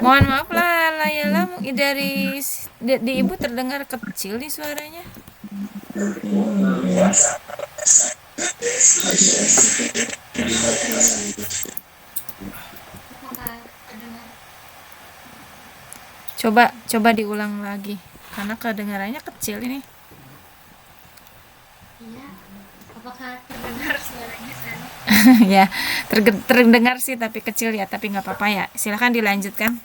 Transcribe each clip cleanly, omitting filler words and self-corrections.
Mohon maaf lah Layala, di ibu terdengar kecil nih suaranya. Coba diulang lagi karena kedengarannya kecil ini. Iya. Apakah terdengar suaranya sana? Ya, terdengar sih tapi kecil ya, tapi nggak apa-apa ya. Silakan dilanjutkan.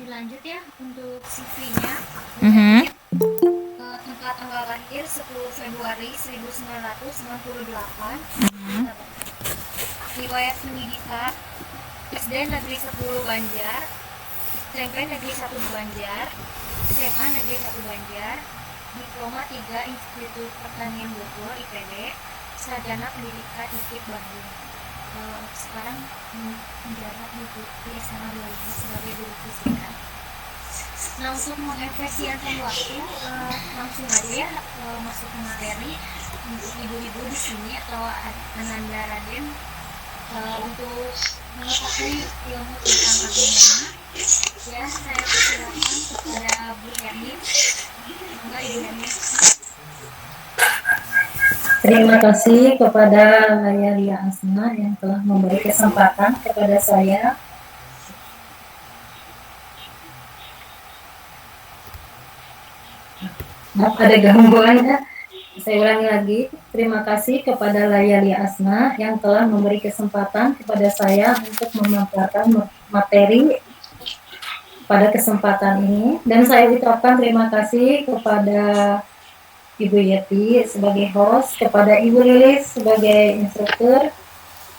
Dilanjut ya untuk CV-nya. Tempat tanggal lahir 10 Februari 1998. Riwayat pendidikan SD Negeri 10 Banjar, SMP Negeri 1 Banjar, SMA Negeri 1 Banjar, Diploma 3 Institut Pertanian Bogor IPB, Sarjana Pendidikan IPB Bandung. Sekarang menjabat di SMA 2 sebagai guru fisika. Nah, untuk mengefisienkan waktu, langsung aja ya masuk ke materi untuk ibu-ibu di sini atau Ananda Raden untuk mengetahui ilmu tentang agama. Ya, saya persilakan kepada Bu Hermin. Semoga Ibu Hermin. Terima kasih kepada Lia Asna yang telah memberi kesempatan kepada saya. Ada gangguannya. Saya ulangi lagi. Terima kasih kepada Lia Asna yang telah memberi kesempatan kepada saya untuk memaparkan materi pada kesempatan ini. Dan saya ucapkan terima kasih kepada Ibu Yeti sebagai host, kepada Ibu Lilis sebagai instruktur,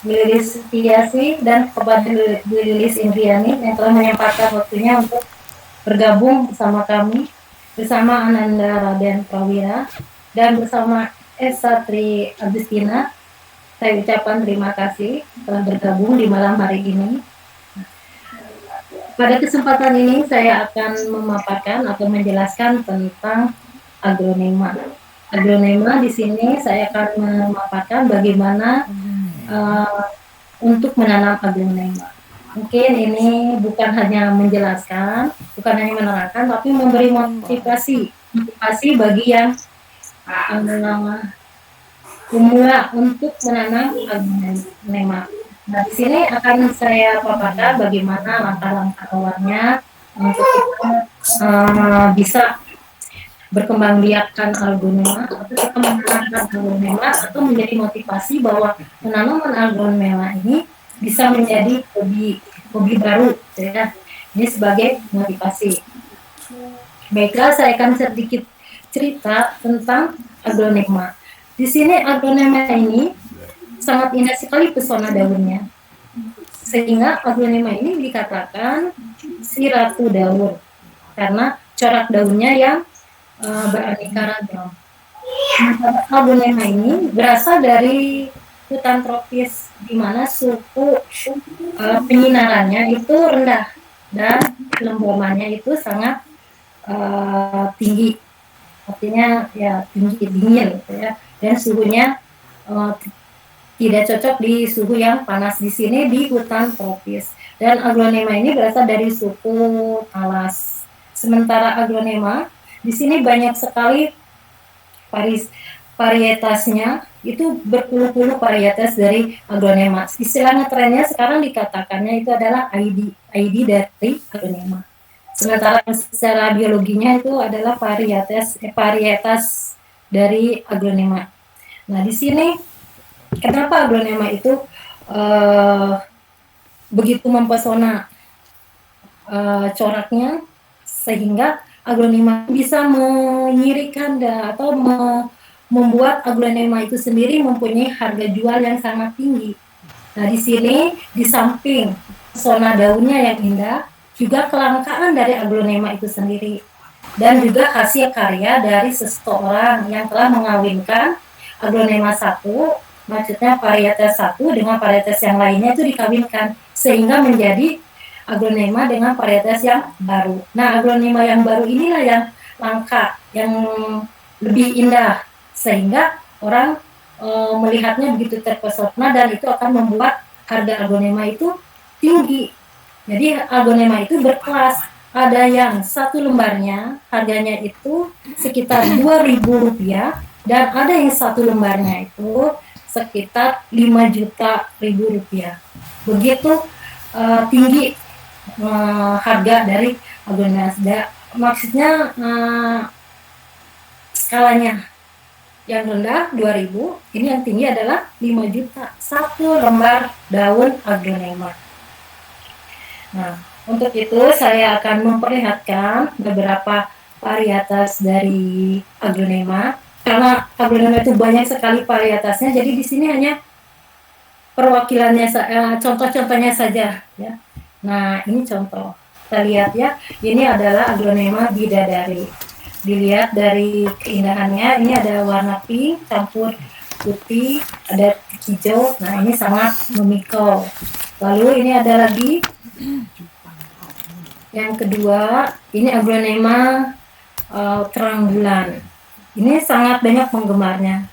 Bu Lilis Setiasi, dan kepada Bu Lilis Indriani yang telah menyempatkan waktunya untuk bergabung bersama kami, bersama Ananda Raden Prawira, dan bersama Esa Tri Agustina. Saya ucapkan terima kasih telah bergabung di malam hari ini. Pada kesempatan ini saya akan memaparkan atau menjelaskan tentang agronema. Agronema di sini saya akan memaparkan bagaimana untuk menanam agronema. Mungkin ini bukan hanya menjelaskan, bukan hanya menerangkan, tapi memberi motivasi bagi yang pemula untuk menanam agronema. Nah, di sini akan saya paparkan bagaimana langkah-langkah awalnya untuk kita bisa berkembang biakkan agronema atau kita menanamkan agronema atau menjadi motivasi bahwa penanaman agronema ini bisa menjadi hobi baru, ya. Ini sebagai motivasi. Baiklah, saya akan sedikit cerita tentang agronema. Di sini agronema ini sangat indah sekali pesona daunnya, sehingga agronema ini dikatakan si ratu daun karena corak daunnya yang beraneka ragam. Agronema ini berasal dari hutan tropis di mana suhu penyinarannya itu rendah dan kelembabannya itu sangat tinggi, artinya ya tinggi dingin, gitu ya, dan suhunya tidak cocok di suhu yang panas di sini di hutan tropis. Dan agronema ini berasal dari suku Talas. Sementara agronema di sini banyak sekali varietasnya, itu berpuluh-puluh varietas dari agronema. Istilahnya trennya sekarang dikatakannya itu adalah ID dari agronema. Sementara secara biologinya itu adalah varietas dari agronema. Nah, di sini kenapa agronema itu begitu mempesona coraknya, sehingga agronema bisa menyirikan atau membuat agronema itu sendiri mempunyai harga jual yang sangat tinggi. Nah, di sini di samping pesona daunnya yang indah, juga kelangkaan dari agronema itu sendiri, dan juga hasil karya dari seseorang yang telah mengawinkan agronema satu, maksudnya varietas satu dengan varietas yang lainnya itu dikawinkan, sehingga menjadi agronema dengan varietas yang baru. Nah, agronema yang baru inilah yang langka, yang lebih indah, sehingga orang melihatnya begitu terpesona, dan itu akan membuat harga aglonema itu tinggi. Jadi aglonema itu berkelas. Ada yang satu lembarnya harganya itu sekitar Rp2.000, dan ada yang satu lembarnya itu sekitar 5 juta ribu rupiah. Begitu tinggi harga dari aglonema. Maksudnya skalanya yang rendah 2.000, ini yang tinggi adalah 5 juta satu lembar daun aglonema. Nah, untuk itu saya akan memperlihatkan beberapa varietas dari aglonema, karena aglonema itu banyak sekali varietasnya, jadi di sini hanya perwakilannya, contoh-contohnya saja ya. Nah, ini contoh. Kita lihat ya, ini adalah aglonema bidadari. Dilihat dari keindahannya, ini ada warna pink campur putih, ada hijau. Nah, ini sangat memikau. Lalu ini ada lagi yang kedua, ini aglonema terang bulan. Ini sangat banyak penggemarnya,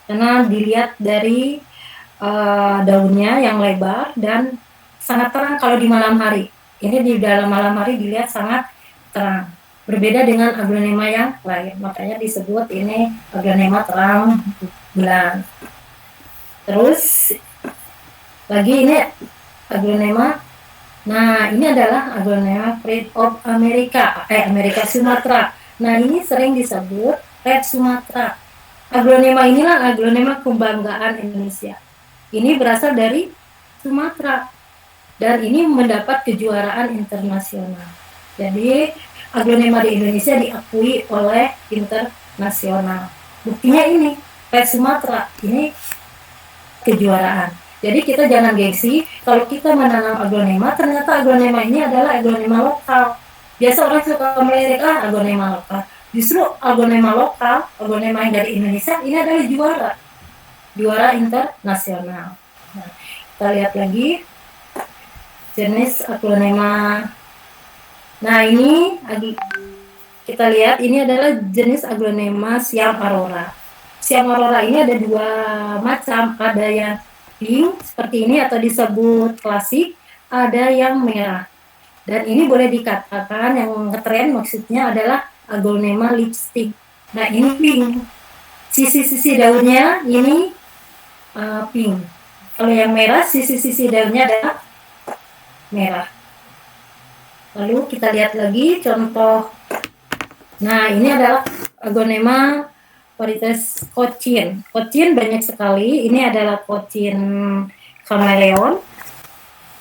karena dilihat dari daunnya yang lebar dan sangat terang kalau di malam hari. Ini di dalam malam hari dilihat sangat terang. Berbeda dengan aglonema yang lain, makanya disebut ini aglonema terang bulan. Terus lagi ini aglonema, nah ini adalah aglonema Pride of America, Amerika Sumatera. Nah ini sering disebut Red Sumatera. Aglonema inilah aglonema kebanggaan Indonesia. Ini berasal dari Sumatera dan ini mendapat kejuaraan internasional. Jadi aglonema di Indonesia diakui oleh internasional. Buktinya ini, Red Sumatera, ini kejuaraan. Jadi kita jangan gengsi kalau kita menanam aglonema, ternyata aglonema ini adalah aglonema lokal. Biasa orang suka melirik, aglonema lokal. Justru aglonema lokal, aglonema yang dari Indonesia, ini adalah juara internasional. Nah, kita lihat lagi jenis aglonema. Nah, ini kita lihat, ini adalah jenis aglonema Siam Aurora. Siam Aurora ini ada dua macam, ada yang pink seperti ini atau disebut klasik, ada yang merah. Dan ini boleh dikatakan yang ngetren maksudnya adalah aglonema lipstick. Nah, ini pink. Sisi-sisi daunnya ini pink. Kalau yang merah, sisi-sisi daunnya adalah merah. Lalu kita lihat lagi contoh. Nah, ini adalah aglonema varietas Cochin. Cochin banyak sekali. Ini adalah Cochin chameleon.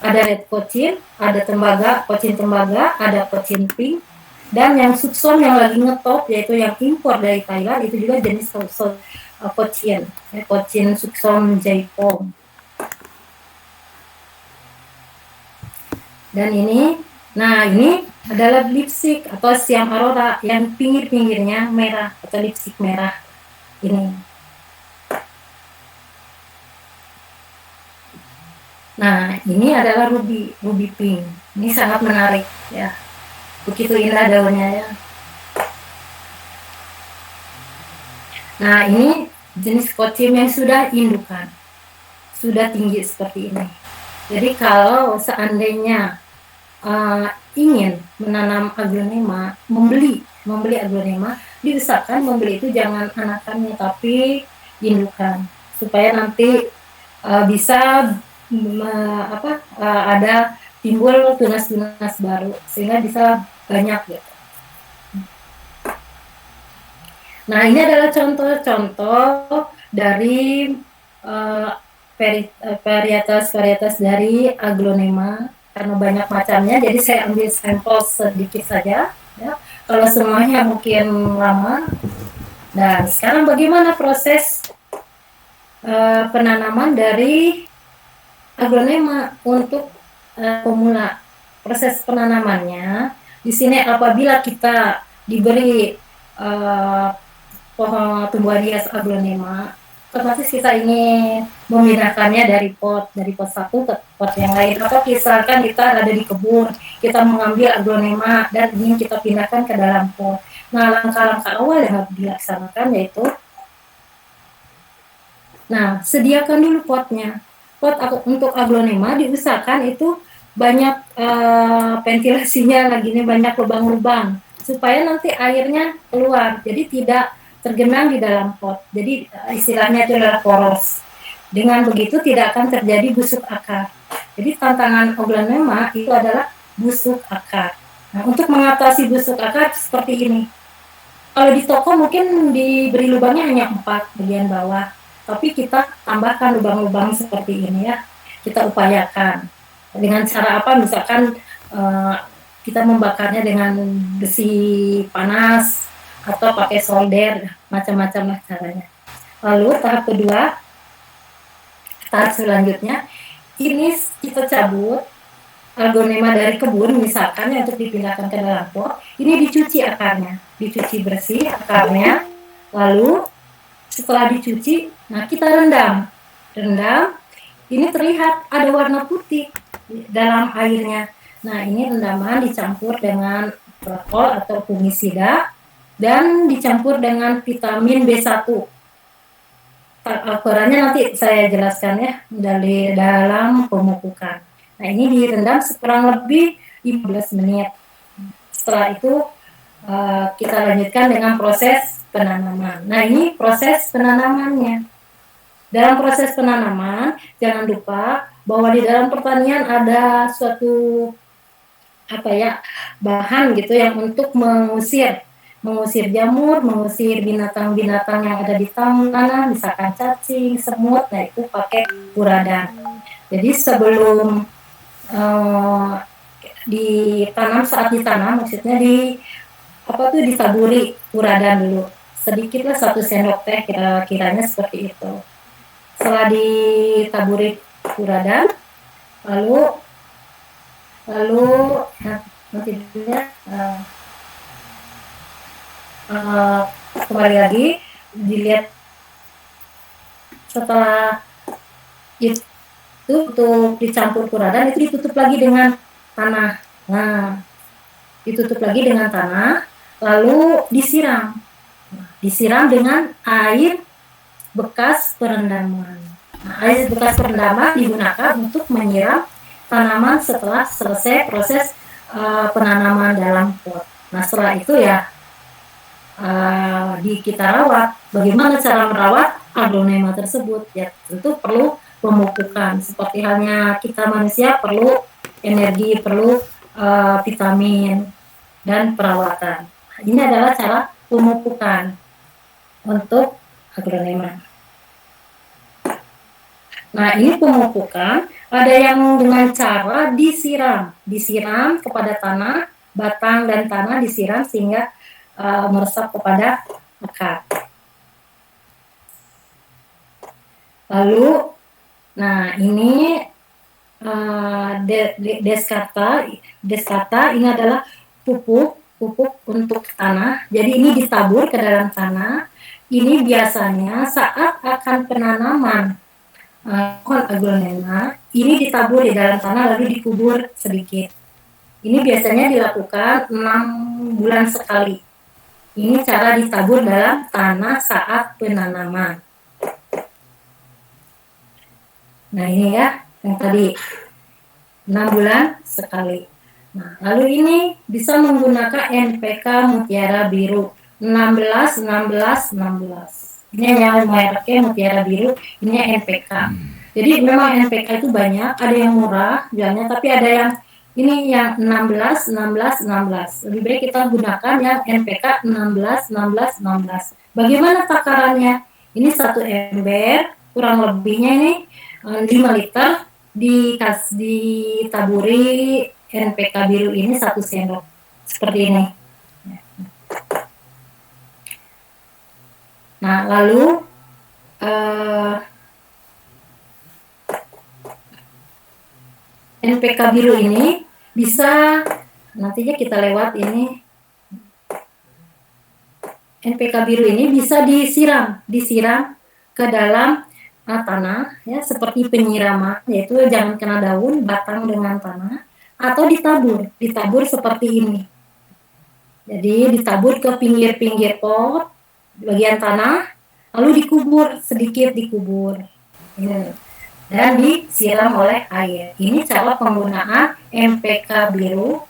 Ada red Cochin, ada tembaga, Cochin tembaga, ada Cochin pink. Dan yang Sukson yang lagi ngetop, yaitu yang impor dari Thailand, itu juga jenis Cochin. Cochin Sukson Jaipong. Dan ini, nah ini adalah lipstick atau Siam Aurora yang pinggir-pinggirnya merah atau lipstick merah ini. Nah, ini adalah ruby pink. Ini sangat menarik ya. Begitu indah daunnya ya. Nah, ini jenis Cochin yang sudah indukan. Sudah tinggi seperti ini. Jadi kalau seandainya ingin menanam aglonema, membeli aglonema, diusahakan membeli itu jangan anakannya tapi indukan, supaya nanti bisa ada timbul tunas-tunas baru sehingga bisa banyak gitu. Nah, ini adalah contoh-contoh dari varietas dari aglonema. Karena banyak macamnya, jadi saya ambil sampel sedikit saja ya. Kalau semuanya mungkin lama. Dan sekarang bagaimana proses penanaman dari aglonema untuk pemula? Proses penanamannya di sini apabila kita diberi pohon tumbuhan hias aglonema, otomatis kita ingin memindahkannya dari pot satu ke pot yang lain, atau misalkan kita ada di kebun, kita mengambil aglonema dan ingin kita pindahkan ke dalam pot. Nah, langkah-langkah awal yang harus dilaksanakan yaitu, nah, sediakan dulu potnya. Pot untuk aglonema diusahakan itu banyak ventilasinya lagi nih, banyak lubang-lubang supaya nanti airnya keluar. Jadi tidak tergenang di dalam pot. Jadi istilahnya itu adalah poros. Dengan begitu tidak akan terjadi busuk akar. Jadi tantangan aglonema itu adalah busuk akar. Nah, untuk mengatasi busuk akar seperti ini. Kalau di toko mungkin diberi lubangnya hanya 4 bagian bawah, tapi kita tambahkan lubang-lubang seperti ini ya. Kita upayakan dengan cara apa? Misalkan kita membakarnya dengan besi panas atau pakai solder, macam-macam lah caranya. Lalu tahap selanjutnya, ini kita cabut aglonema dari kebun misalkan ya, untuk dipindahkan ke dalam pot. Ini dicuci akarnya, dicuci bersih akarnya, lalu setelah dicuci, nah kita rendam. Ini terlihat ada warna putih dalam airnya. Nah, ini rendaman dicampur dengan protokol atau fungisida dan dicampur dengan vitamin B1. Ukurannya nanti saya jelaskan ya dari dalam pemupukan. Nah, ini direndam kurang lebih 15 menit. Setelah itu kita lanjutkan dengan proses penanaman. Nah, ini proses penanamannya. Dalam proses penanaman, jangan lupa bahwa di dalam pertanian ada suatu bahan gitu yang untuk mengusir jamur, mengusir binatang-binatang yang ada di tanah, misalkan cacing, semut. Nah, itu pakai puradan. Jadi sebelum ditanam, saat ditanam maksudnya ditaburi puradan dulu. Sedikitlah 1 sendok teh kira-kiranya seperti itu. Setelah ditaburi puradan, lalu nanti kembali lagi dilihat setelah itu untuk dicampur puradan, itu ditutup lagi dengan tanah. Nah, ditutup lagi dengan tanah, lalu disiram dengan air bekas perendaman. Nah, air bekas perendaman digunakan untuk menyiram tanaman setelah selesai proses penanaman dalam pot. Nah, setelah itu ya kita rawat. Bagaimana cara merawat aglonema tersebut? Ya, tentu perlu pemupukan. Seperti halnya kita manusia perlu energi, perlu vitamin dan perawatan. Ini adalah cara pemupukan untuk aglonema. Nah, ini pemupukan ada yang dengan cara disiram kepada tanah, batang dan tanah disiram sehingga meresap kepada akar. Lalu, nah ini Descarta ini adalah pupuk untuk tanah. Jadi ini ditabur ke dalam tanah. Ini biasanya saat akan penanaman pohon aglonema, ini ditabur di dalam tanah lalu dikubur sedikit. Ini biasanya dilakukan 6 bulan sekali. Ini cara ditabur dalam tanah saat penanaman. Nah, ini ya yang tadi 6 bulan sekali. Nah, lalu ini bisa menggunakan NPK Mutiara Biru 16. Ini yang mereknya Mutiara Biru, ini NPK. Jadi memang NPK itu banyak, ada yang murah jualnya, tapi ada yang ini yang 16. Lebih baik kita gunakan yang NPK 16. Bagaimana takarannya? Ini 1 ember, kurang lebihnya ini 5 liter, ditaburi NPK biru ini 1 sendok. Seperti ini. Nah, lalu NPK biru ini bisa, nantinya kita lewat ini, NPK biru ini bisa disiram ke dalam tanah ya, seperti penyiraman, yaitu jangan kena daun, batang dengan tanah, atau ditabur seperti ini. Jadi ditabur ke pinggir-pinggir pot, bagian tanah, lalu dikubur, sedikit dikubur. Dan disiram oleh air. Ini cara penggunaan MPK biru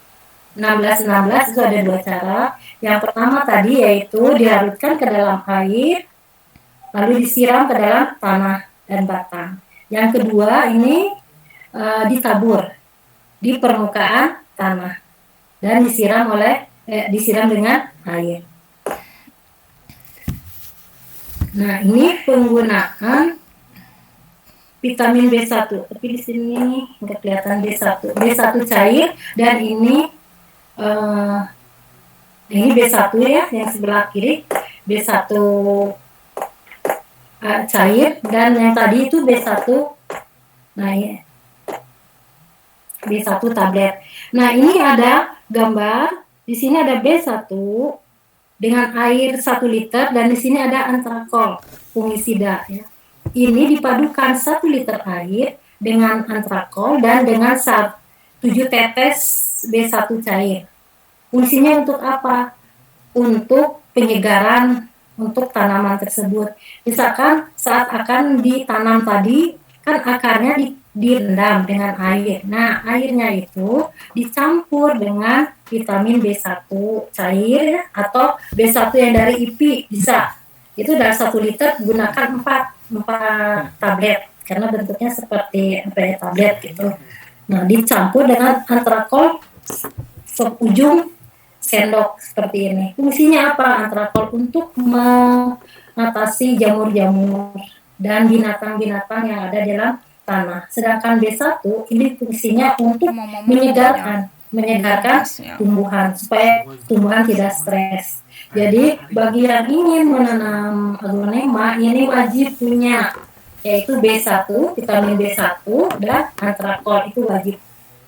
1616 itu ada 2 cara. Yang pertama tadi yaitu dilarutkan ke dalam air, lalu disiram ke dalam tanah dan batang. Yang kedua ini ditabur di permukaan tanah dan disiram dengan air. Nah, ini penggunaan vitamin B1, tapi di sini nggak kelihatan B1. B1 cair dan ini B1 ya, yang sebelah kiri B1 cair, dan yang tadi itu B1, nah ya, B1 tablet. Nah, ini ada gambar, di sini ada B1 dengan air 1 liter, dan di sini ada antrakol fungisida ya. Ini dipadukan 1 liter air dengan antrakol dan dengan 7 tetes B1 cair. Fungsinya untuk apa? Untuk penyegaran untuk tanaman tersebut. Misalkan saat akan ditanam tadi, kan akarnya direndam dengan air. Nah, airnya itu dicampur dengan vitamin B1 cair atau B1 yang dari IPI bisa. Itu dari 1 liter gunakan 4 tablet karena bentuknya seperti tablet gitu. Nah, dicampur dengan antrakol seujung sendok seperti ini. Fungsinya apa antrakol? Untuk mengatasi jamur-jamur dan binatang-binatang yang ada dalam tanah. Sedangkan B1 ini fungsinya untuk menyegarkan tumbuhan supaya tumbuhan tidak stres. Jadi bagi yang ingin menanam aglonema ini wajib punya yaitu B1, vitamin B1 dan antrakol itu wajib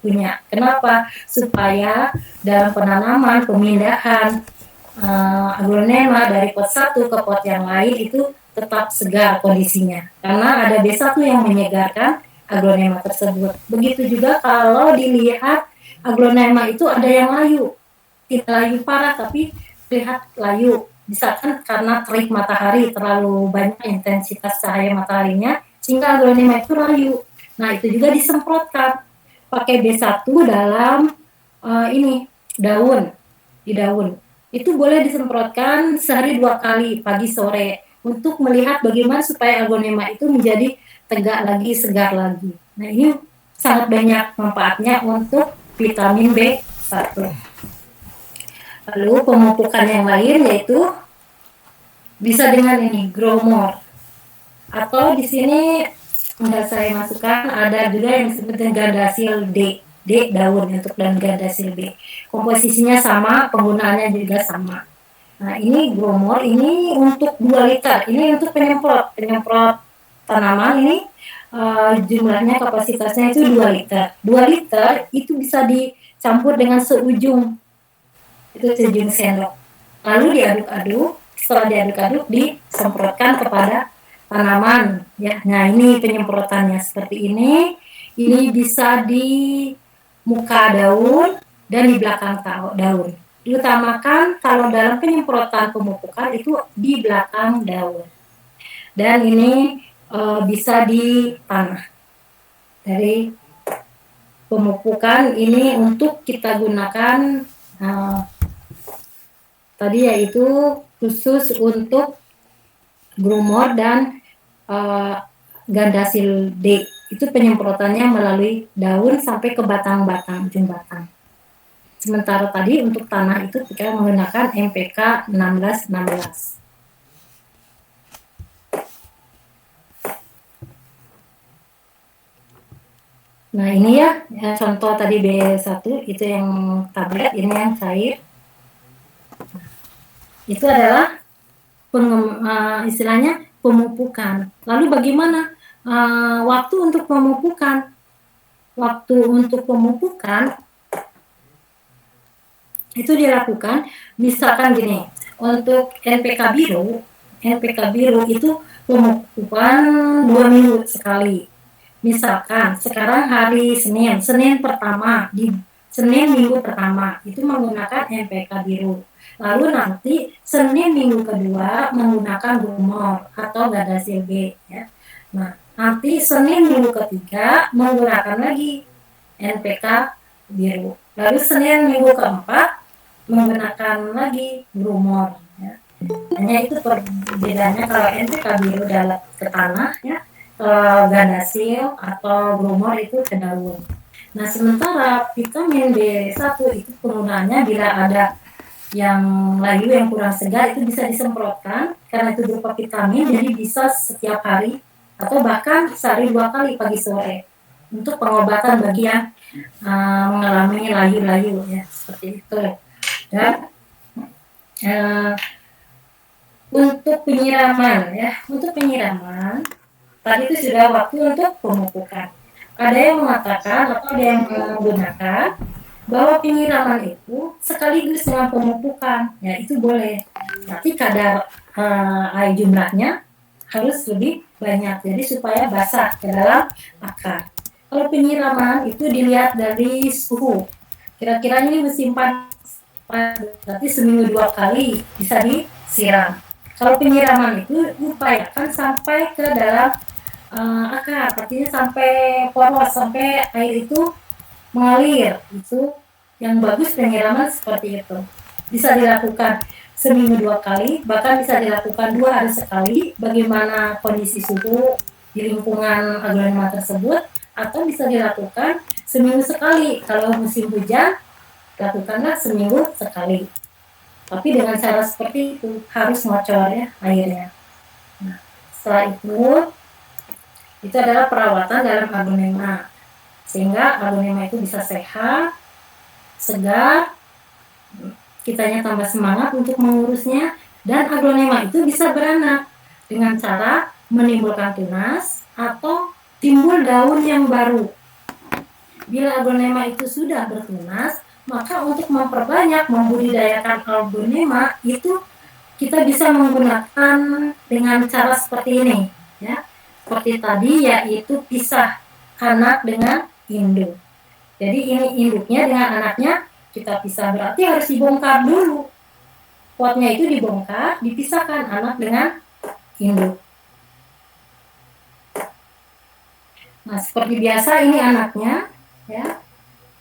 punya. Kenapa? Supaya dalam penanaman pemindahan aglonema dari pot satu ke pot yang lain itu tetap segar kondisinya. Karena ada B1 yang menyegarkan aglonema tersebut. Begitu juga kalau dilihat aglonema itu ada yang layu. Tidak layu parah tapi terlihat layu. Misalkan karena terik matahari terlalu banyak intensitas cahaya mataharinya sehingga aglonema itu layu. Nah, itu juga disemprotkan pakai B1 dalam daun, di daun. Itu boleh disemprotkan sehari 2 kali, pagi sore, untuk melihat bagaimana supaya aglonema itu menjadi tegak lagi, segar lagi. Nah, ini sangat banyak manfaatnya untuk vitamin B1. Lalu pemupukan yang lain yaitu bisa dengan ini, Growmore. Atau di sini sudah saya masukkan ada juga yang disebut dengan Gardasil D daun untuk daun Gardasil D. Komposisinya sama, penggunaannya juga sama. Nah, ini Growmore ini untuk 2 liter. Ini untuk penyemprot tanaman ini jumlahnya kapasitasnya itu 2 liter. 2 liter itu bisa dicampur dengan seujung sendok. Lalu diaduk-aduk, setelah diaduk-aduk disemprotkan kepada tanaman ya. Nah, ini penyemprotannya seperti ini. Ini bisa di muka daun dan di belakang daun. Diutamakan kalau dalam penyemprotan pemupukan itu di belakang daun. Dan ini bisa di tanah. Dari pemupukan ini untuk kita gunakan tadi yaitu khusus untuk Growmore dan Gardasil D. Itu penyemprotannya melalui daun sampai ke batang-batang, ujung batang. Sementara tadi untuk tanah itu kita menggunakan MPK 1616. Nah, ini ya contoh tadi B1 itu yang tablet, ini yang cair. Itu adalah istilahnya pemupukan. Lalu bagaimana waktu untuk pemupukan? Waktu untuk pemupukan itu dilakukan misalkan gini, untuk NPK biru itu pemupukan 2 minggu sekali. Misalkan sekarang hari Senin minggu pertama itu menggunakan NPK biru. Lalu nanti Senin minggu kedua menggunakan grumor atau gadasil B ya. Nah, nanti Senin minggu ketiga menggunakan lagi NPK biru. Lalu Senin minggu keempat menggunakan lagi grumor ya. Hanya itu perbedaannya kalau NPK biru dalam ke tanah ya, gadasil atau grumor itu ke daun. Nah, sementara vitamin B1 itu penggunaannya bila ada yang layu yang kurang segar itu bisa disemprotkan karena itu berupa vitamin, jadi bisa setiap hari atau bahkan sehari 2 kali pagi sore untuk pengobatan bagi yang mengalami layu-layu ya, seperti itu. Dan untuk penyiraman tadi itu sudah waktu untuk pemupukan. Ada yang mengatakan atau ada yang menggunakan bahwa penyiraman itu sekaligus dengan pemupukan, ya itu boleh. Tapi kadar air jumlahnya harus lebih banyak, jadi supaya basah ke dalam akar. Kalau penyiraman itu dilihat dari suhu. Kira-kira ini musim panas, berarti seminggu 2 kali bisa disiram. Kalau penyiraman itu upayakan sampai ke dalam akar, artinya sampai poros, sampai air itu mengalir. Itu yang bagus penyiraman seperti itu. Bisa dilakukan seminggu 2 kali, bahkan bisa dilakukan 2 hari sekali, bagaimana kondisi suhu di lingkungan aglonema tersebut, atau bisa dilakukan seminggu sekali. Kalau musim hujan, lakukanlah seminggu sekali. Tapi dengan cara seperti itu harus ngocor ya airnya. Nah, setelah itu adalah perawatan dalam aglonema, sehingga aglonema itu bisa sehat, segar, kitanya tambah semangat untuk mengurusnya, dan aglonema itu bisa beranak dengan cara menimbulkan tunas atau timbul daun yang baru. Bila aglonema itu sudah bertunas, maka untuk memperbanyak membudidayakan aglonema itu kita bisa menggunakan dengan cara seperti ini ya. Seperti tadi, yaitu pisah anak dengan induk. Jadi ini induknya dengan anaknya kita pisah, berarti harus dibongkar dulu. Potnya itu dibongkar, dipisahkan anak dengan induk. Nah, seperti biasa ini anaknya ya.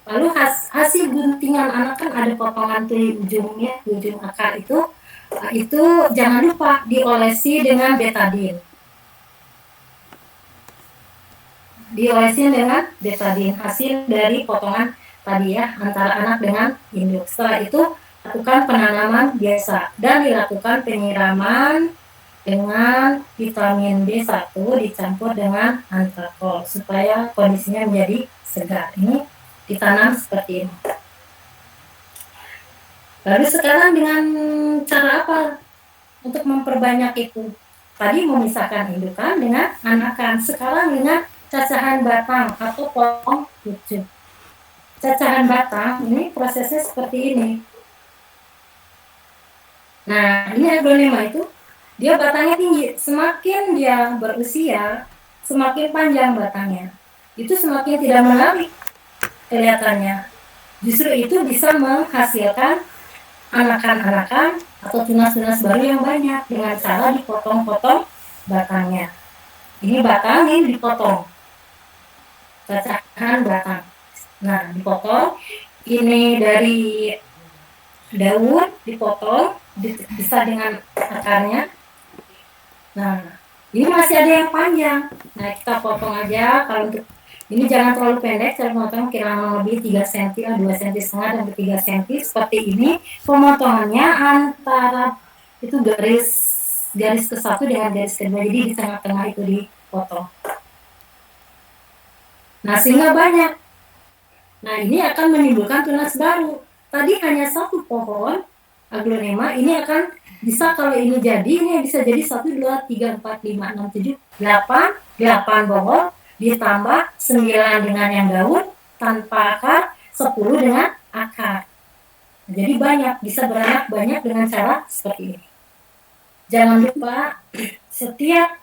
Lalu hasil guntingan anak kan ada potongan tuli ujungnya, ujung akar itu jangan lupa diolesi dengan betadin. Diolesin dengan betadin, hasil dari potongan tadi ya, antara anak dengan induk. Setelah itu lakukan penanaman biasa dan dilakukan penyiraman dengan vitamin B1 dicampur dengan antrakol supaya kondisinya menjadi segar. Ini ditanam seperti ini. Lalu sekarang dengan cara apa untuk memperbanyak itu? Tadi memisahkan indukan dengan anakan. Sekarang dengan cacahan batang atau potong lucu. Cacahan batang ini prosesnya seperti ini. Nah, ini aglonema itu dia batangnya tinggi. Semakin dia berusia, semakin panjang batangnya. Itu semakin tidak menarik kelihatannya. Justru itu bisa menghasilkan anakan-anakan atau tunas-tunas baru yang banyak dengan cara dipotong-potong batangnya. Ini batang ini dipotong, cacahan batang. Nah, dipotong. Ini dari daun dipotong, bisa dengan akarnya. Nah, ini masih ada yang panjang. Nah, kita potong aja. Kalau untuk ini jangan terlalu pendek, saya potong kira-kira lebih 3 cm, 2 cm setengah dan 3 cm seperti ini. Pemotongannya antara itu garis ke satu dengan garis kedua, jadi di tengah-tengah itu dipotong. Nah, sehingga banyak. Nah, ini akan menimbulkan tunas baru. Tadi hanya satu pohon aglonema, ini akan bisa, kalau ini jadi, ini bisa jadi 1, 2, 3, 4, 5, 6, 7, 8 pohon, ditambah 9 dengan yang daun tanpa akar, 10 dengan akar. Jadi banyak, bisa beranak banyak dengan cara seperti ini. Jangan lupa setiap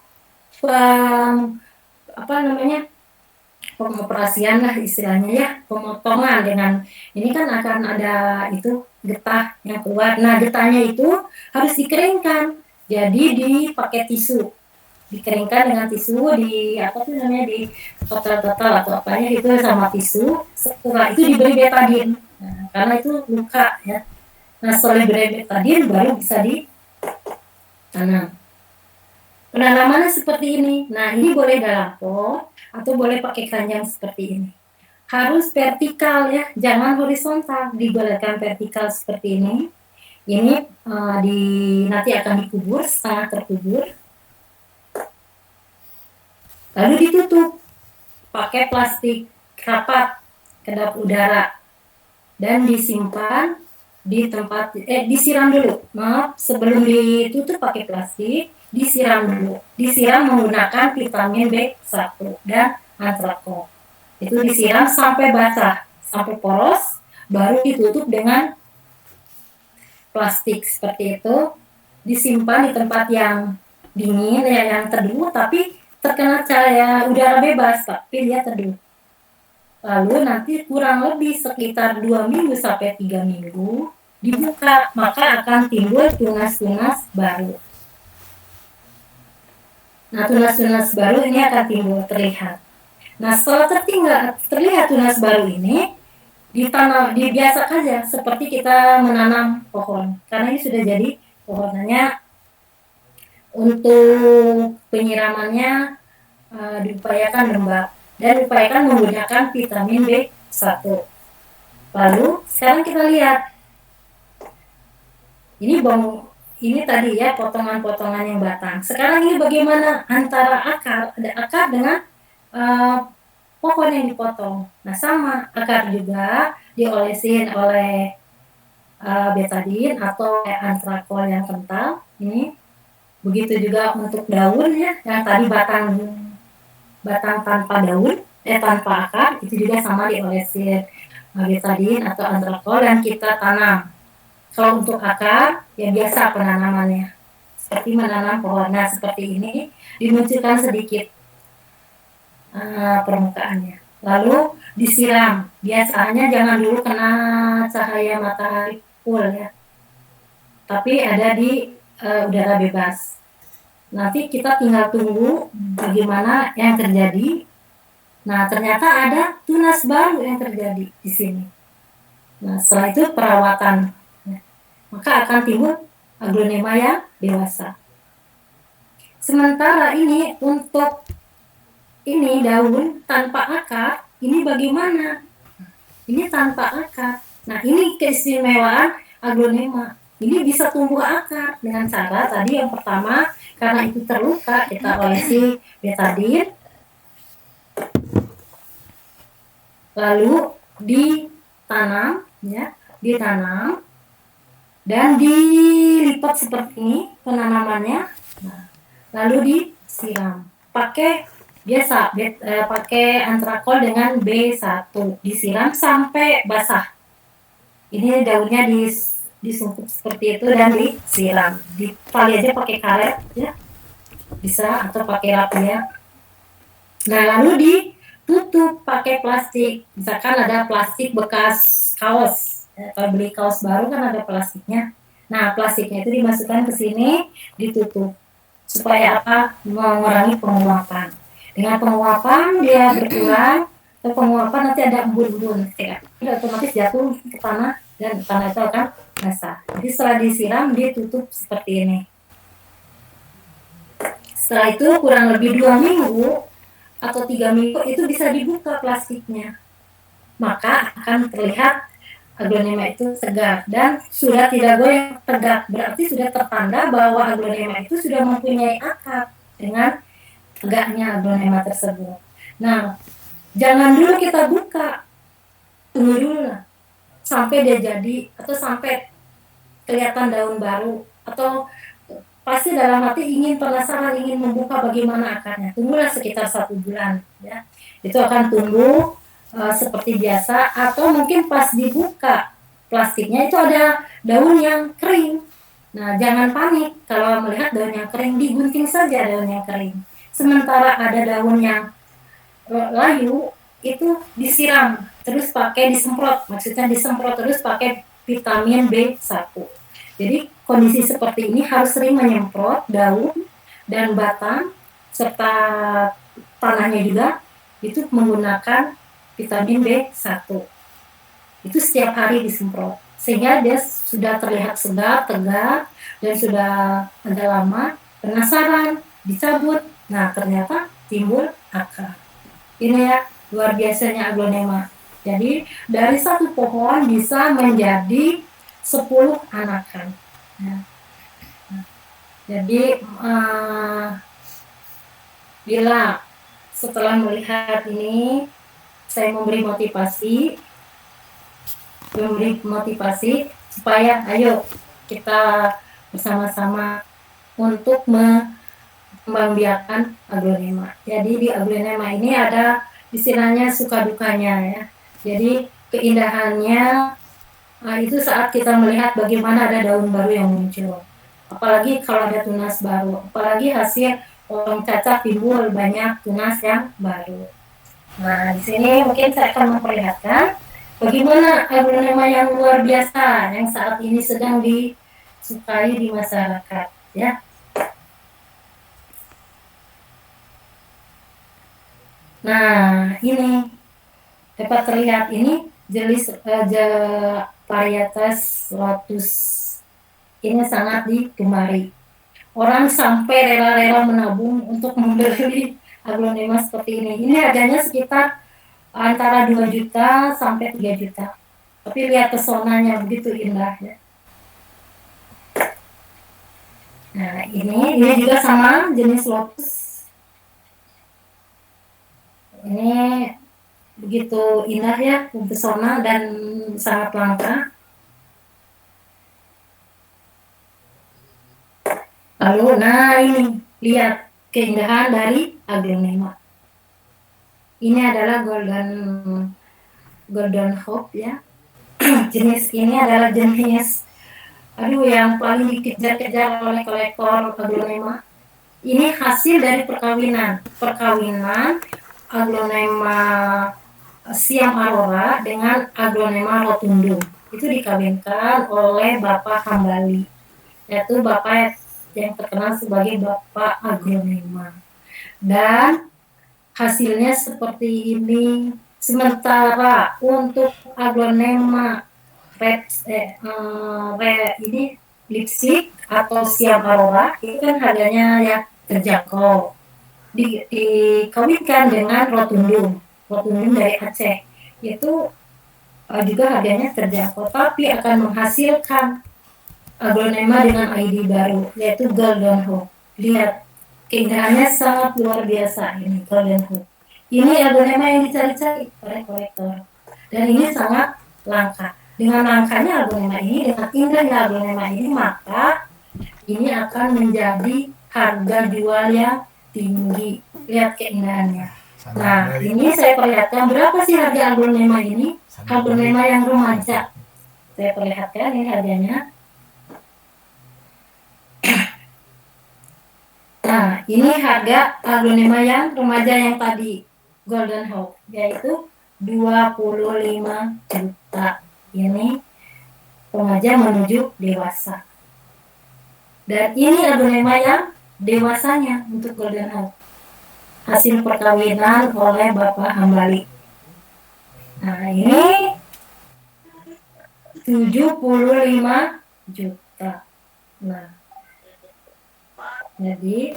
pengoperasian lah istilahnya ya, pemotongan dengan ini kan akan ada itu getah yang keluar. Nah, getahnya itu harus dikeringkan. Jadi dipakai tisu, dikeringkan dengan tisu di apa tuh namanya di total atau apanya itu sama tisu. Setelah itu diberi betadin. Nah, karena itu luka ya. Nah, setelah diberi betadin baru bisa ditanam. Penanamannya seperti ini. Nah, ini boleh dalam pot atau boleh pakai keranjang seperti ini. Harus vertikal ya, jangan horizontal. Dibolehkan vertikal seperti ini. Ini nanti akan dikubur, setengah terkubur. Lalu ditutup pakai plastik rapat kedap udara dan disimpan di tempat disiram dulu. Maaf, sebelum ditutup pakai plastik, disiram dulu. Disiram menggunakan vitamin B1 dan antrakol. Itu disiram sampai basah, sampai poros, baru ditutup dengan plastik seperti itu. Disimpan di tempat yang dingin, yang teduh, tapi terkena cahaya udara bebas, tapi dia teduh. Lalu nanti kurang lebih sekitar 2 minggu sampai 3 minggu dibuka, maka akan timbul tunas-tunas baru. Nah, tunas-tunas baru ini akan timbul terlihat. Nah, setelah terlihat tunas baru ini, ditanam, dibiasakan aja seperti kita menanam pohon. Karena ini sudah jadi pohonnya. Untuk penyiramannya diupayakan lembab dan diupayakan menggunakan vitamin B1. Lalu sekarang kita lihat ini tadi ya potongan-potongan yang batang. Sekarang ini bagaimana antara ada akar dengan pohon yang dipotong. Nah, sama akar juga diolesin oleh betadin atau antrakol yang kental. Ini begitu juga untuk daun ya, yang tadi batang tanpa daun, tanpa akar, itu juga sama diolesin betadin atau antrakol dan kita tanam. Kalau untuk akar, ya biasa penanamannya, seperti menanam pohon. Nah, seperti ini, dimunculkan sedikit permukaannya. Lalu disiram. Biasanya jangan dulu kena cahaya matahari full ya, tapi ada di udara bebas. Nanti kita tinggal tunggu bagaimana yang terjadi. Nah, ternyata ada tunas baru yang terjadi di sini. Nah, setelah itu perawatan, maka akan timbul aglonema yang dewasa. Sementara ini untuk ini daun tanpa akar, ini bagaimana? Ini tanpa akar. Nah, ini keistimewaan aglonema. Ini bisa tumbuh akar dengan cara tadi yang pertama, karena itu terluka, kita olesi betadin, lalu ditanam ya, ditanam dan dilipat seperti ini penanamannya. Nah, lalu disiram pakai biasa pakai antrakol dengan B1, disiram sampai basah. Ini daunnya disungkup seperti itu dan disiram, ditali aja pakai karet ya, bisa, atau pakai rapia. Nah, lalu ditutup pakai plastik, misalkan ada plastik bekas kaos ya, kalau beli kaos baru kan ada plastiknya. Nah, plastiknya itu dimasukkan ke sini, ditutup supaya apa? Mengurangi penguapan. Dengan penguapan dia berkurang, atau penguapan nanti ada embun-embun, ya, otomatis jatuh ke tanah dan tanah itu akan basah. Jadi setelah disiram ditutup seperti ini. Setelah itu kurang lebih 2 minggu atau 3 minggu itu bisa dibuka plastiknya. Maka akan terlihat aglonema itu segar dan sudah tidak goyang, tegak. Berarti sudah tertanda bahwa aglonema itu sudah mempunyai akar dengan tegaknya aglonema tersebut. Nah, jangan dulu kita buka, tunggu dulu lah sampai dia jadi atau sampai kelihatan daun baru, atau pasti dalam hati ingin penasaran, ingin membuka bagaimana akarnya. Tunggulah sekitar 1 bulan ya, itu akan tumbuh seperti biasa. Atau mungkin pas dibuka plastiknya itu ada daun yang kering. Nah, jangan panik kalau melihat daun yang kering, digunting saja daun yang kering. Sementara ada daun yang layu, itu disiram terus pakai disemprot, maksudnya disemprot terus pakai vitamin B1. Jadi kondisi seperti ini harus sering menyemprot daun dan batang serta tanahnya juga itu menggunakan vitamin B1. Itu setiap hari disemprot sehingga dia sudah terlihat segar, tegar, dan sudah agak lama penasaran dicabut. Nah ternyata timbul akar. Ini ya luar biasanya aglonema. Jadi dari satu pohon bisa menjadi 10 anakan. Nah, jadi bila setelah melihat ini saya memberi motivasi supaya ayo kita bersama-sama untuk mengembangbiakan aglonema. Jadi di aglonema ini ada istilahnya suka dukanya ya. Jadi keindahannya itu saat kita melihat bagaimana ada daun baru yang muncul. Apalagi kalau ada tunas baru, apalagi hasil orang cacah timbul banyak tunas yang baru. Nah, di sini mungkin saya akan memperlihatkan bagaimana aglonema yang luar biasa yang saat ini sedang disukai di masyarakat, ya. Nah, ini dapat terlihat ini jenis varietas lotus ini sangat digemari. Orang sampai rela-rela menabung untuk membeli aglonema seperti ini. Ini harganya sekitar antara 2 juta sampai 3 juta. Tapi lihat pesonanya begitu indah ya. Nah, ini juga sama jenis lotus. Ini begitu indah ya, pesona dan sangat langka. Lalu, nah ini lihat keindahan dari aglonema. Ini adalah golden hope ya. Jenis ini adalah jenis yang paling dikejar-kejar oleh kolektor aglonema. Ini hasil dari perkawinan aglonema Siam Aurora dengan aglonema rotundum. Itu dikawinkan oleh Bapak Hambali, yaitu Bapak yang terkenal sebagai Bapak aglonema. Dan hasilnya seperti ini. Sementara untuk aglonema ini lipstick atau Siam Aurora itu kan harganya ya terjangkau. Dikawinkan dengan rotundum dari Aceh, itu juga harganya terjangkau, tapi akan menghasilkan aglonema dengan ID baru, yaitu Golden Hope. Lihat, keindahannya sangat luar biasa ini Golden Hope. Ini aglonema yang dicari-cari oleh kolektor. Dan ini sangat langka. Dengan langkanya aglonema ini, dengan indahnya aglonema ini, maka ini akan menjadi harga jual yang tinggi. Lihat keindahannya. Nah, ini saya perlihatkan berapa sih harga aglonema ini? Aglonema yang remaja. Saya perlihatkan ini harganya. Nah, ini harga aglonema yang remaja yang tadi, Golden Hope, yaitu 25 juta. Ini remaja menuju dewasa. Dan ini aglonema yang dewasanya untuk Golden Hope. Hasil perkawinan oleh Bapak Hambali. Nah, ini 75 juta. Nah, jadi,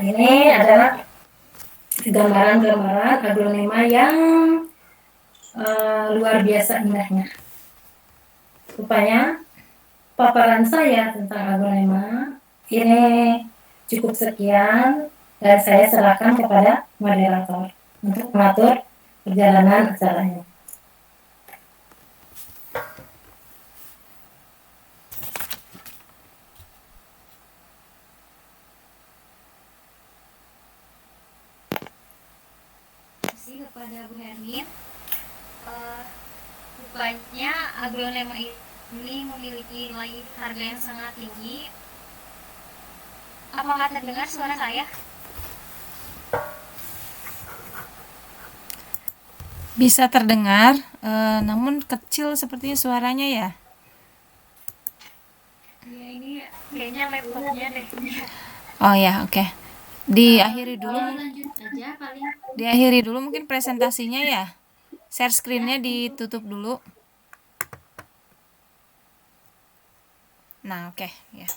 ini adalah gambaran-gambaran aglonema yang luar biasa indahnya. Rupanya paparan saya tentang aglonema ini cukup sekian, dan saya serahkan kepada moderator untuk mengatur perjalanan acaranya. Kepada Bu Hermin, rupanya aglonema ini memiliki nilai harga yang sangat tinggi. Apakah terdengar suara saya? Bisa terdengar, namun kecil sepertinya suaranya ya. Ya ini kayaknya laptopnya deh. Oh ya, oke. Diakhiri dulu, Lanjut aja paling. diakhiri dulu mungkin presentasinya ya. Share screen-nya ditutup dulu. Nah, oke, ya.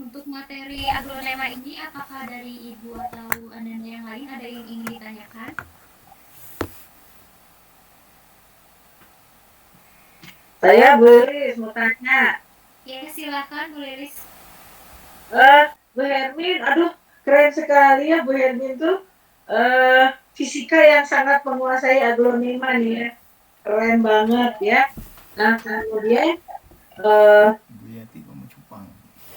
Untuk materi aglonema ini apakah dari Ibu atau Anda yang lain ada yang ingin ditanyakan? Saya Bu Lilis mau tanya. Ya silakan Bu Lilis. Bu Hermin, aduh keren sekali ya Bu Hermin tuh. Fisika yang sangat menguasai aglonema nih ya. Keren banget ya. Nah kemudian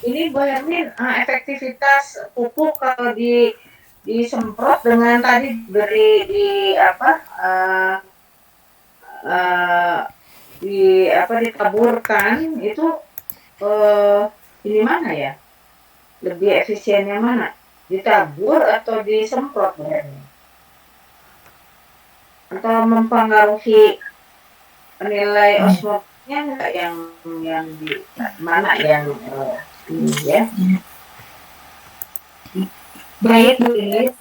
ini Bu Hermin, efektivitas pupuk kalau disemprot dengan tadi beri di apa ditaburkan itu ini mana ya? Lebih efisiennya mana? Ditabur atau disemprot? Atau mempengaruhi nilai osmosnya enggak yang di mana yang ini ya? Baik Bu Lilis,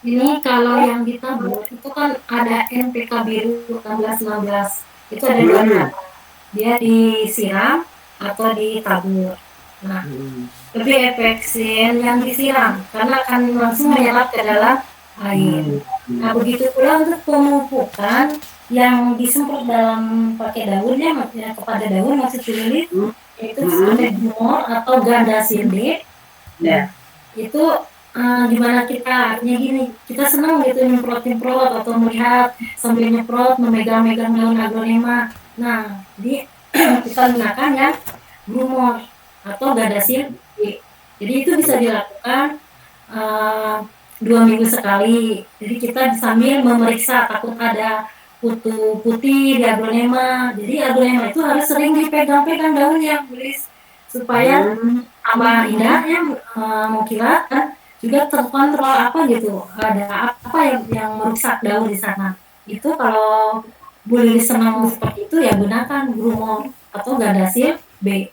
ini kalau yang ditabur itu kan ada NPK biru 1616, itu ada dua cara, dia disiram atau ditabur. Nah, lebih efisien yang disiram karena akan langsung menyerap ke dalam air. Nah, begitu pula untuk pemupukan yang disemprot dalam pakai daunnya, maksudnya kepada daun maksud Lilis, itu ada gumor atau ganda silit. Ya. Itu gimana kita, artinya gini, kita senang gitu nyemprot-nyemprot atau melihat sambil nyemprot memegang-megang daun aglonema. Nah, jadi kita gunakan yang gumor atau gadasil. Jadi itu bisa dilakukan 2 minggu sekali. Jadi kita sambil memeriksa takut ada kutu putih di aglonema. Jadi aglonema itu harus sering dipegang-pegang daunnya, tulis supaya tambah indahnya mengkilat kan, juga terkontrol apa gitu, ada apa yang merusak daun di sana. Itu kalau Bu Lilis senang seperti itu ya gunakan Grumor atau Gadasil B.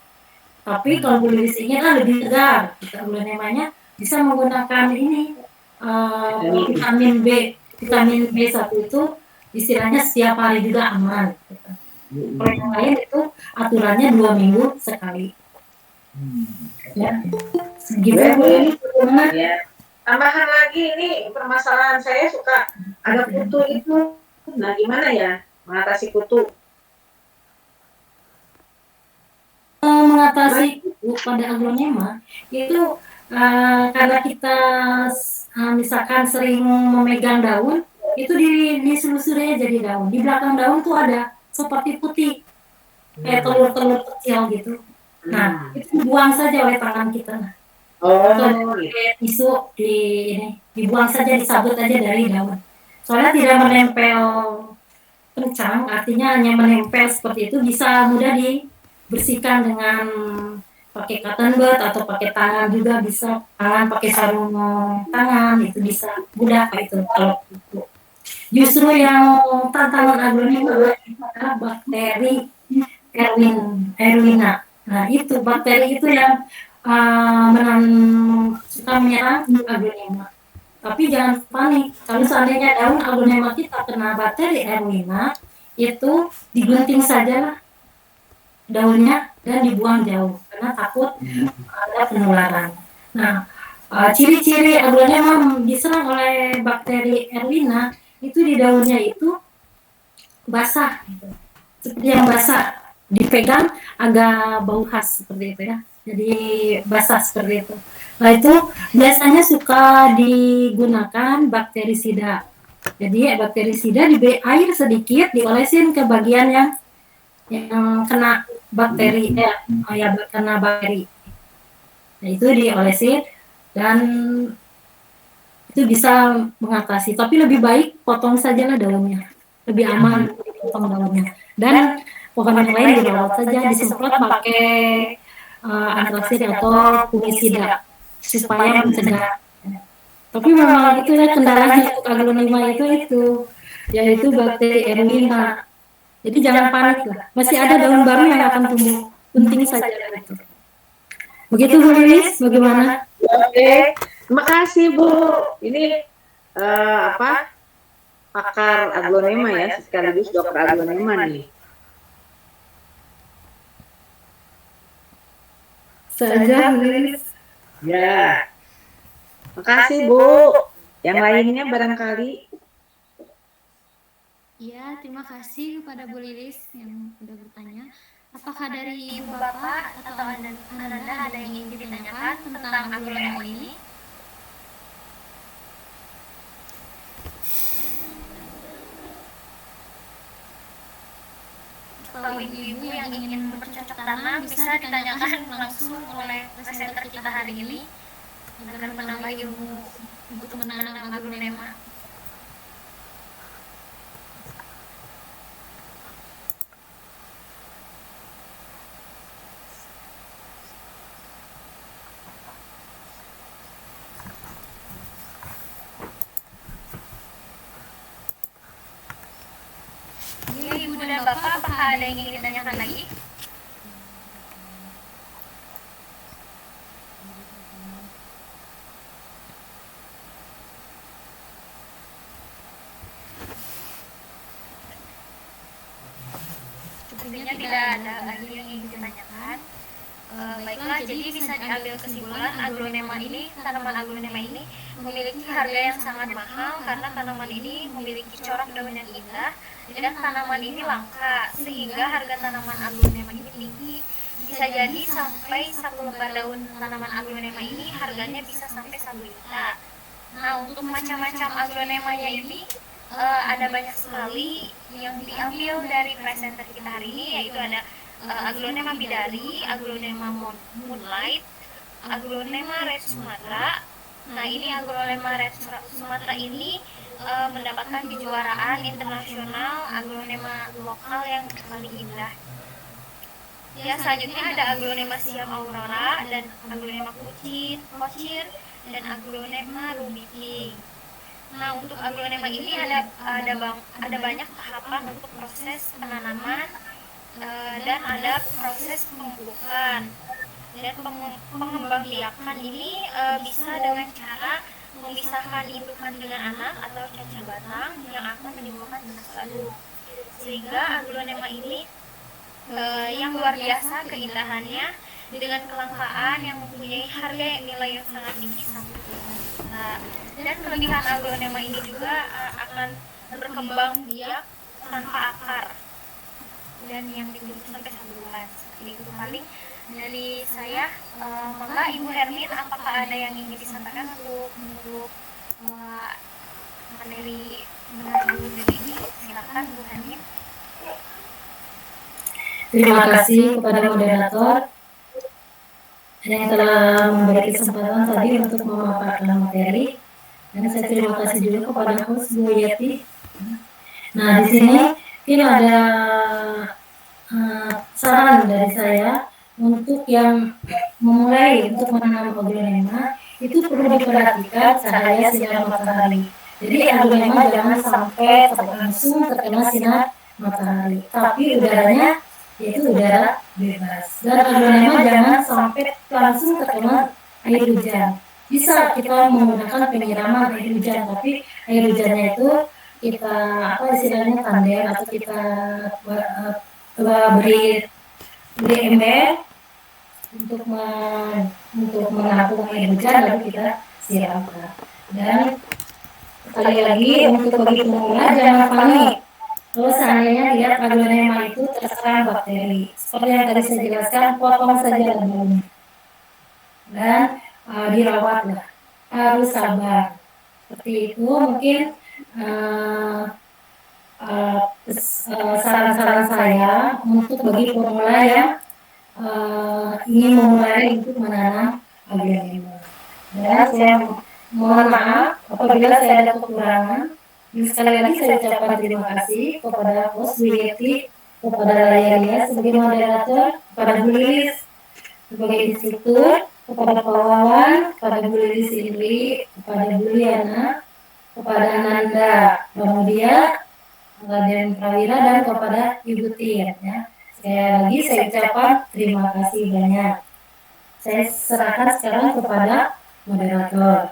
Tapi kalau Bu Lilis ingin lebih tegar, kita aglonema bisa menggunakan ini vitamin B. Vitamin B1 itu istilahnya setiap hari juga aman. Kalau yang lain itu aturannya 2 minggu sekali. Ya, segitu ya. Tambahan lagi ini permasalahan saya suka ada kutu itu. Nah gimana ya mengatasi kutu? Mengatasi pada aglonema itu karena kita misalkan sering memegang daun, itu diselusuri aja di daun. Di belakang daun tuh ada seperti putih, kayak telur-telur kecil gitu. Nah, itu dibuang saja oleh tangan kita. Atau pakai tisu dibuang saja, disabut aja dari daun. Soalnya tidak menempel kencang, artinya hanya menempel seperti itu, bisa mudah dibersihkan dengan pakai cotton bud atau pakai tangan juga bisa, tangan pakai sarung tangan itu bisa mudah itu kalau itu. Justru yang tantangan aglonema adalah bakteri Erwina. Nah itu bakteri itu yang suka menyerang aglonema. Tapi jangan panik, kalau seandainya daun aglonema kita kena bakteri Erwina, itu digunting saja daunnya dan dibuang jauh karena takut ada penularan. Nah, ciri-ciri aglonema diserang oleh bakteri Erwina itu di daunnya itu basah, gitu. Seperti yang basah, dipegang agak bau khas seperti itu ya. Jadi basah seperti itu. Nah itu biasanya suka digunakan bakterisida. Jadi bakterisida diberi air sedikit, diolesin ke bagian yang kena bakteri, kena bakteri. Nah itu diolesin dan itu bisa mengatasi. Tapi lebih baik potong sajalah daunnya, lebih aman potong daunnya. Dan pohon yang lain dirawat saja, disemprot pakai antrasid atau fungisida supaya mencegah. Tapi memang itu ya kendalanya untuk aglonema itu yaitu bakteri R5. Jadi jangan panik lah, masih ada daun baru yang akan tumbuh, penting saja itu. Begitu Bu Lilis, bagaimana? Oke, terima kasih Bu. Ini apa? Pakar aglonema ya, sekaligus dokter aglonema nih. Saja Bu Lilis. Ya, makasih Bu. Yang lainnya barangkali. Ya, terima kasih kepada Bu Lilis yang sudah bertanya. Apakah dari Ibu Bapak atau Ananda ada yang ingin ditanyakan tentang aglonema ini? Atau ibu-ibu yang ingin bercocok tanam bisa ditanyakan langsung oleh presenter kita hari ini agar menambah ilmu untuk menanam aglonema. Ini Ibu dan Bapak, apakah ada yang ingin ditanyakan lagi? Sepertinya tidak ada lagi yang ingin ditanyakan. Baiklah, jadi bisa diambil kesimpulan tanaman aglonema ini memiliki harga yang sangat mahal karena tanaman ini memiliki corak daun yang indah dan tanaman ini langka, sehingga harga tanaman aglonema ini tinggi. Bisa jadi sampai satu lembar daun tanaman aglonema ini harganya bisa sampai 1 juta. Nah, untuk macam-macam aglonemanya ini ada banyak sekali yang diambil dari presenter kita hari ini, yaitu ada aglonema bidari, aglonema moonlight, aglonema red Sumatera. Nah, ini aglonema red Sumatera ini mendapatkan kejuaraan internasional aglonema lokal yang paling indah. Ya, selanjutnya ada aglonema siam aurora dan aglonema kocir dan aglonema ruby pink. Nah, untuk aglonema ini ada banyak tahapan untuk proses penanaman dan ada proses pemupukan dan pengembangbiakan ini bisa dengan cara memisahkan indukan dengan anak atau cacah batang yang akan menimbulkan tunas baru, sehingga aglonema ini yang luar biasa keindahannya dengan kelangkaan yang mempunyai harga nilai yang sangat tinggi sampai 5 juta. Dan kelebihan aglonema ini juga akan berkembang biak tanpa akar dan yang ditunggu sampai 1 bulan. Seperti itu paling dari saya. Maka Ibu Hermin, apakah ada yang ingin disampaikan untuk materi ini? Silakan Bu Hermin. Terima kasih kepada moderator yang telah memberi kesempatan tadi untuk memaparkan materi, dan saya terima kasih juga kepada host Bu Yeti. Nah, di sini mungkin ada saran dari saya untuk yang memulai untuk menanam aglonema, itu perlu diperhatikan cahaya sinar matahari. Jadi aglonema jangan sampai langsung terkena sinar matahari, tapi udaranya yaitu udara bebas. Dan aglonema jangan sampai langsung terkena air hujan. Bisa kita menggunakan penyiraman air hujan, tapi air hujannya itu kita istilahnya tandem, atau kita beri ember untuk menampung air hujan, lalu kita siramkan. Dan sekali lagi untuk bagi pemula, jangan panik kalau seandainya lihat aglonema itu terserang bakteri. Seperti yang tadi saya jelaskan, potong saja daunnya dan dirawatlah, harus sabar. Seperti itu mungkin saran-saran saya untuk bagi pemula yang ingin memulai untuk menanam aglonema. Dan saya mohon maaf apabila saya ada kekurangan. Sekali lagi saya ucapkan terima kasih kepada host Bu Yeti, kepada Layania sebagai moderator, kepada Bu Lilis sebagai instruktur, kepada Pak Wawan, kepada Bu Lilis Indri, kepada Bu Liana, kepada Ananda Pramudia, Dan Prawira dan kepada Ibu Tir ya. Sekali lagi saya ucapkan terima kasih banyak. Saya serahkan sekarang kepada moderator.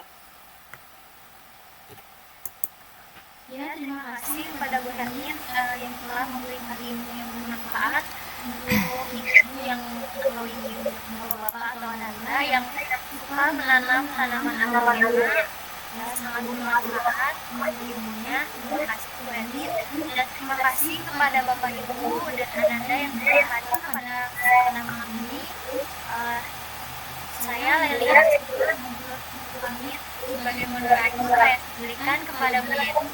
Ya, terima kasih kepada Bu Hermin yang telah memberikan ilmu yang bermanfaat untuk ibu yang atau ibu bapak atau anak yang suka menanam tanaman aglonema. Ya, sangat bermanfaat ilmunya. Terima kasih Bu Hermin dan terima kasih kepada Bapak Ibu dan Ananda yang telah hadir pada penanaman ini. Saya Lelia pamit sebagai moderator. Saya berikan kepada Bu Yeti.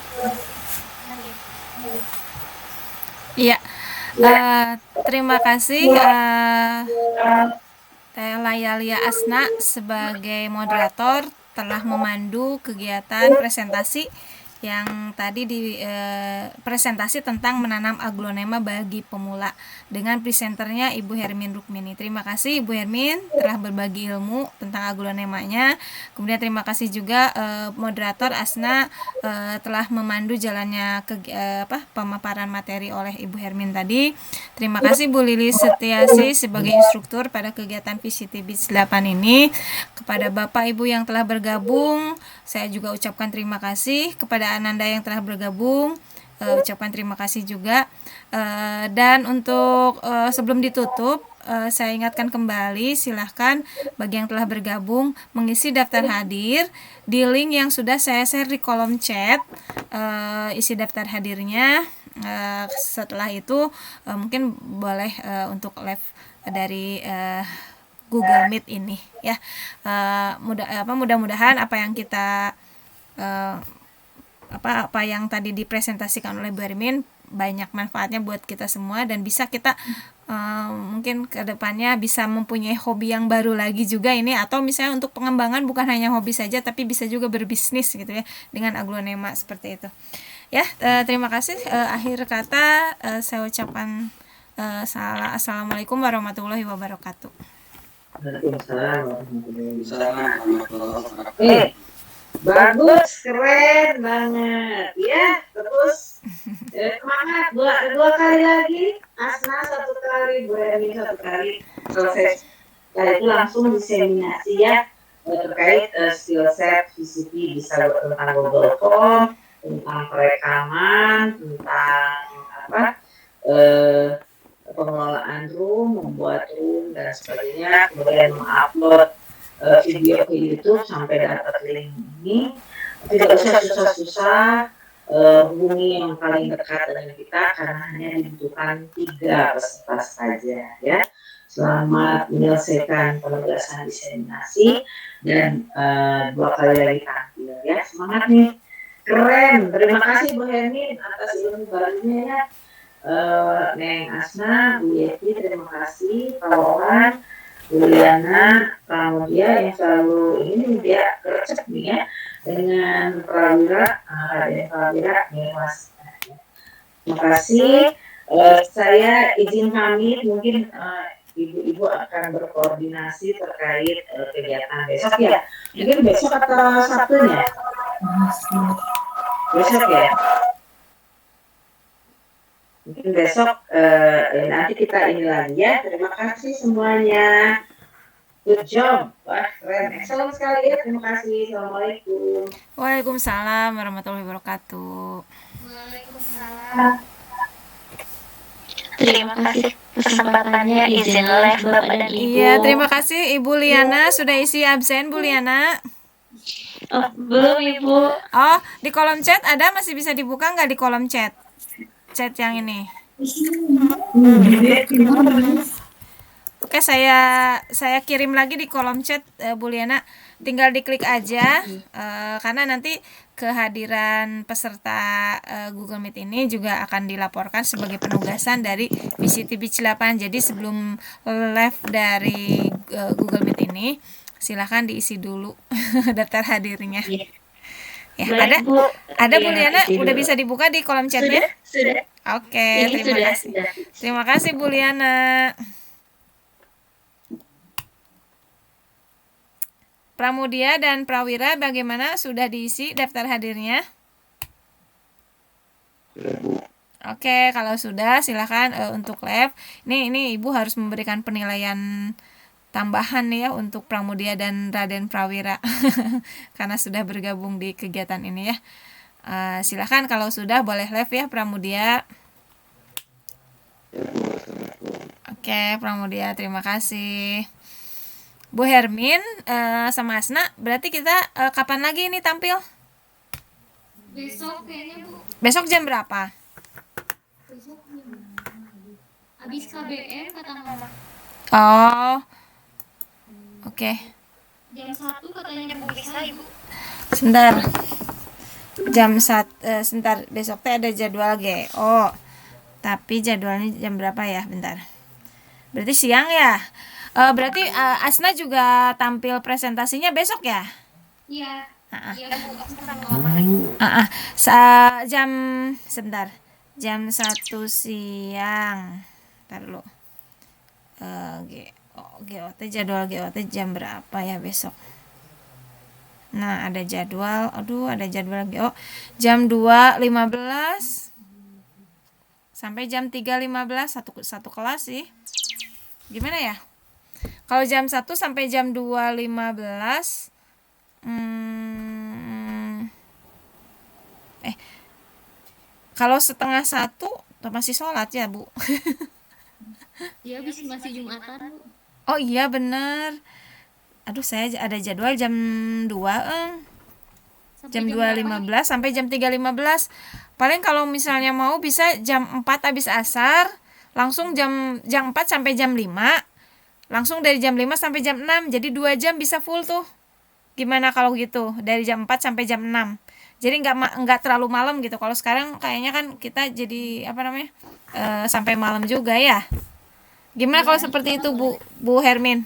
Iya. Terima kasih Teh Layalia Asna sebagai moderator telah memandu kegiatan presentasi yang tadi di presentasi tentang menanam aglonema bagi pemula dengan presenternya Ibu Hermin Rukmini. Terima kasih Ibu Hermin telah berbagi ilmu tentang aglonemanya. Kemudian terima kasih juga moderator Asna telah memandu jalannya pemaparan materi oleh Ibu Hermin tadi. Terima kasih Bu Lili Setiasi sebagai instruktur pada kegiatan VCT Beach 8 ini. Kepada Bapak Ibu yang telah bergabung, saya juga ucapkan terima kasih. Kepada Ananda yang telah bergabung, ucapkan terima kasih juga. Dan untuk sebelum ditutup, saya ingatkan kembali, silahkan bagi yang telah bergabung mengisi daftar hadir di link yang sudah saya share di kolom chat. Isi daftar hadirnya. Setelah itu mungkin boleh untuk live dari Google Meet ini ya. Mudah-mudahan apa yang kita apa yang tadi dipresentasikan oleh Bu Hermin banyak manfaatnya buat kita semua dan bisa kita mungkin kedepannya bisa mempunyai hobi yang baru lagi juga ini, atau misalnya untuk pengembangan bukan hanya hobi saja tapi bisa juga berbisnis gitu ya dengan aglonema seperti itu ya. Terima kasih. Akhir kata saya ucapkan assalamualaikum warahmatullahi wabarakatuh. Bagus, keren banget ya. Terus semangat dua kali lagi. Asna satu kali, Bu Hermin satu kali. Selesai. Setelah itu langsung diseminasi ya terkait skill set VCT, bisa tentang Google Form, tentang perekaman, tentang pengelolaan room, membuat room dan sebagainya, kemudian mengupload video ke YouTube sampai dapat link ini. Tidak usah susah-susah, hubungi yang paling dekat dengan kita karena hanya dibutuhkan 3 peserta saja ya. Selamat menyelesaikan penugasan diseminasi dan 2 kali lagi tampil ya. Semangat nih, keren. Terima kasih Bu Hermin atas ilmu barunya ya. Neng Asna, Bu Yeti, terima kasih. Pak Wawan, Bu Liana, Pramudia yang selalu ini dia gercep nih ya dengan Prawira, Raden Prawira, Mas. Terima kasih. Saya izin pamit, mungkin ibu-ibu akan berkoordinasi terkait kegiatan besok ya. Mungkin besok atau Sabtunya? Besok ya. Mungkin besok nanti kita ini lagi ya. Terima kasih semuanya. Good job. Wah, keren. Excellent sekali ya. Terima kasih. Assalamualaikum. Waalaikumsalam warahmatullahi wabarakatuh. Waalaikumsalam. Terima kasih kesempatannya, izin live Bapak dan Ibu. Iya, terima kasih Ibu Liana sudah isi absen Bu Liana. Oh, belum Ibu. Oh, di kolom chat ada, masih bisa dibuka nggak di kolom chat? Chat yang ini. Oke, saya kirim lagi di kolom chat Bu Liana. Tinggal diklik aja karena nanti kehadiran peserta Google Meet ini juga akan dilaporkan sebagai penugasan dari VCT Beach 8. Jadi sebelum live dari Google Meet ini, silahkan diisi dulu daftar hadirnya. Ya, ada Bu Liana, udah bisa dibuka di kolom chatnya? Sudah. Oke, terima kasih. Terima kasih Bu Liana. Pramudia dan Prawira bagaimana, sudah diisi daftar hadirnya? Oke, kalau sudah silakan untuk lab. Ini Ibu harus memberikan penilaian tambahan nih ya untuk Pramudia dan Raden Prawira karena sudah bergabung di kegiatan ini ya. Silakan kalau sudah boleh live ya Pramudia. Oke, Pramudia terima kasih. Bu Hermin sama Asna, berarti kita kapan lagi ini tampil? Besok kayaknya Bu. Besok jam berapa? Besok habis KBM kata Mama. Oh, oke. Jam 1 katanya Bu bisa Ibu. Sebentar. Sebentar, besok teh ada jadwal GO. Tapi jadwalnya jam berapa ya? Bentar. Berarti siang ya? Berarti Asna juga tampil presentasinya besok ya? Iya. Ah, Iya Bu, aku sama Mama lagi. jam sebentar. Jam 1 siang. Ntar dulu. GOT jadwal GOT jam berapa ya besok? Nah, ada jadwal. Aduh, ada jadwal GO jam 2.15 sampai jam 3.15 satu kelas sih. Gimana ya? Kalau jam 1 sampai jam 2.15 kalau setengah 1 masih sholat ya Bu? Iya, masih Jumatan Bu. Oh iya bener. Aduh, saya ada jadwal jam 2 jam 2.15 sampai jam 3.15. Paling kalau misalnya mau bisa jam 4 habis asar, langsung jam 4 sampai jam 5. Langsung dari jam 5 sampai jam 6. Jadi 2 jam bisa full tuh. Gimana kalau gitu? Dari jam 4 sampai jam 6. Jadi nggak terlalu malam gitu. Kalau sekarang kayaknya kan kita jadi sampai malam juga ya. Gimana kalau seperti itu Bu Hermin?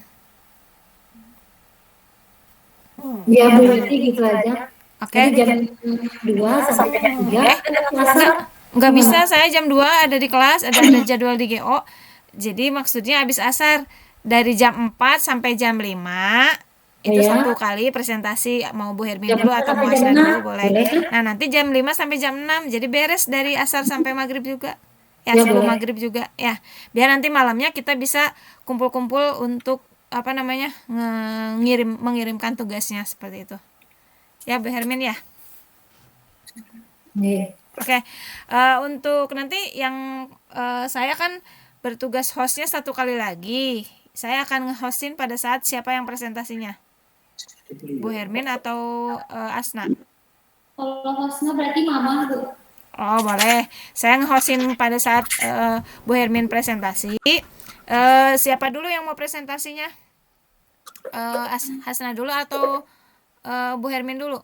Ya berarti gitu aja. Oke. Jadi jam 2 sampai jam 3 Nggak bisa, saya jam 2 ada di kelas, ada jadwal di GO. Jadi maksudnya habis asar dari jam 4 sampai jam 5 itu satu kali presentasi, mau Bu Hermin dulu atau mau Asna dulu boleh. Nah, nanti jam 5 sampai jam 6 jadi beres dari asar sampai maghrib juga. Ya, sebelum maghrib juga ya. Biar nanti malamnya kita bisa kumpul-kumpul untuk mengirimkan tugasnya seperti itu. Ya, Bu Hermin ya. Oke. Untuk nanti yang saya kan bertugas hostnya 1 kali lagi. Saya akan nge-hostin pada saat siapa yang presentasinya. Bu Hermin atau Asna? Kalau hostnya berarti Mama Bu. Oh boleh. Saya nge-hostin pada saat Bu Hermin presentasi. Siapa dulu yang mau presentasinya? Asna dulu atau Bu Hermin dulu?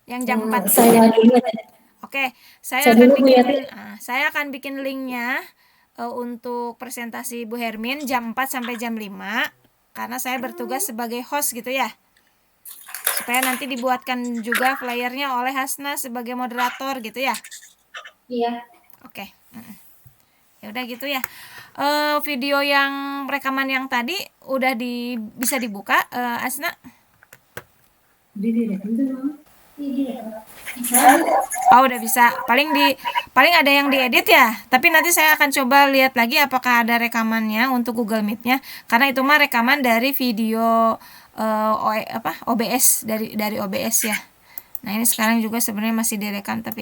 Yang jam 4. Saya dulu. Oke, saya akan bikin linknya untuk presentasi Bu Hermin jam 4 sampai jam 5 karena saya bertugas sebagai host gitu ya. Supaya nanti dibuatkan juga flyernya oleh Hasna sebagai moderator gitu ya. Iya. Oke. Ya udah gitu ya. Video yang rekaman yang tadi udah bisa dibuka Asna? Oh udah bisa. Paling ada yang diedit ya. Tapi nanti saya akan coba lihat lagi apakah ada rekamannya untuk Google Meet-nya. Karena itu mah rekaman dari video OBS dari OBS ya. Nah ini sekarang juga sebenarnya masih direkam tapi